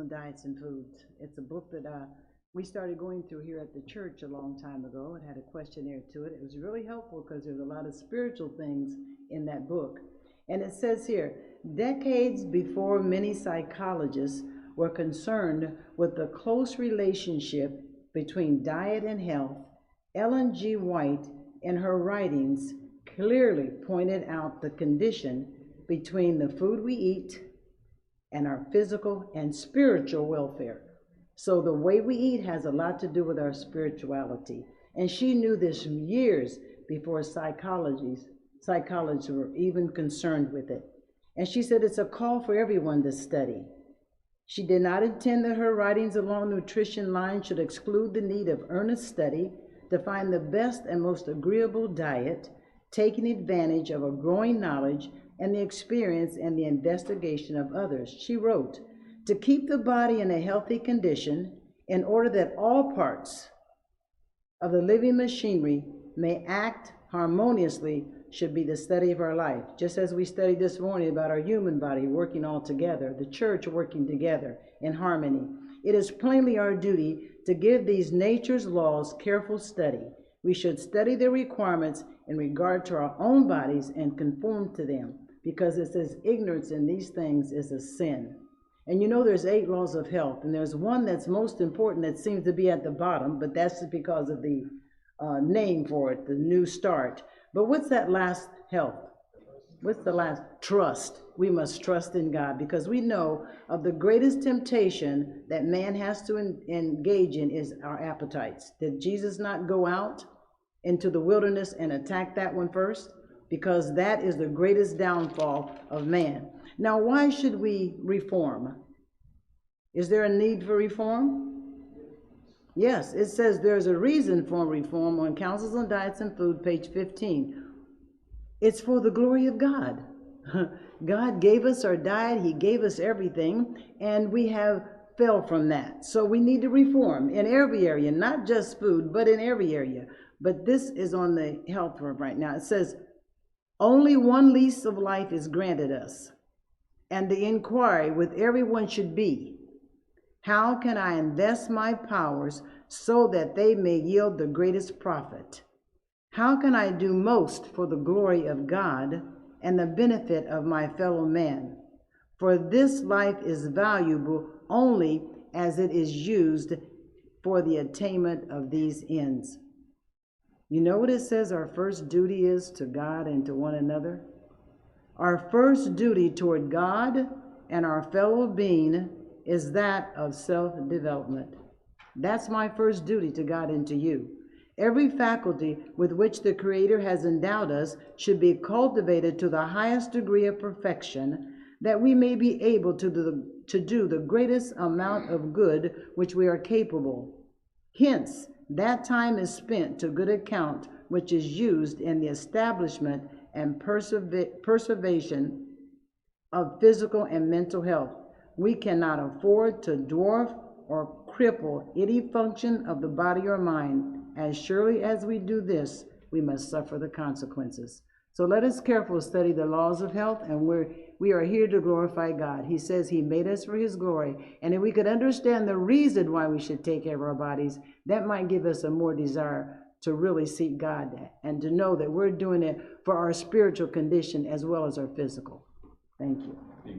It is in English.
on Diets and Foods. It's a book that we started going through here at the church a long time ago. It had a questionnaire to it. It was really helpful because there's a lot of spiritual things in that book. And it says here, decades before many psychologists were concerned with the close relationship between diet and health, Ellen G. White, in her writings, clearly pointed out the condition between the food we eat and our physical and spiritual welfare. So the way we eat has a lot to do with our spirituality. And she knew this years before psychologists were even concerned with it. And she said it's a call for everyone to study. She did not intend that her writings along nutrition lines should exclude the need of earnest study to find the best and most agreeable diet, taking advantage of a growing knowledge and the experience and the investigation of others. She wrote, to keep the body in a healthy condition in order that all parts of the living machinery may act harmoniously should be the study of our life. Just as we studied this morning about our human body working all together, the church working together in harmony. It is plainly our duty to give these nature's laws careful study. We should study their requirements in regard to our own bodies and conform to them, because it says ignorance in these things is a sin. And you know there's 8 laws of health, and there's one that's most important that seems to be at the bottom, but that's because of the name for it, the new start. But what's that last health? What's the last? Trust. We must trust in God, because we know of the greatest temptation that man has to engage in is our appetites. Did Jesus not go out into the wilderness and attack that one first? Because that is the greatest downfall of man. Now, why should we reform? Is there a need for reform? Yes, it says there's a reason for reform on Counsels on Diets and Food, page 15. It's for the glory of God. God gave us our diet, He gave us everything, and we have fell from that. So we need to reform in every area, not just food, but in every area. But this is on the health room right now. It says, only one lease of life is granted us, and the inquiry with everyone should be, how can I invest my powers so that they may yield the greatest profit? How can I do most for the glory of God and the benefit of my fellow man? For this life is valuable only as it is used for the attainment of these ends. You know what it says our first duty is to God and to one another? Our first duty toward God and our fellow being is that of self-development. That's my first duty to God and to you. Every faculty with which the Creator has endowed us should be cultivated to the highest degree of perfection, that we may be able to do the greatest amount of good which we are capable. Hence, that time is spent to good account which is used in the establishment and preservation of physical and mental health. We cannot afford to dwarf or cripple any function of the body or mind. As surely as we do this, we must suffer the consequences. So let us carefully study the laws of health, and we are here to glorify God. He says He made us for His glory, and if we could understand the reason why we should take care of our bodies, that might give us a more desire to really seek God and to know that we're doing it for our spiritual condition as well as our physical. Thank you.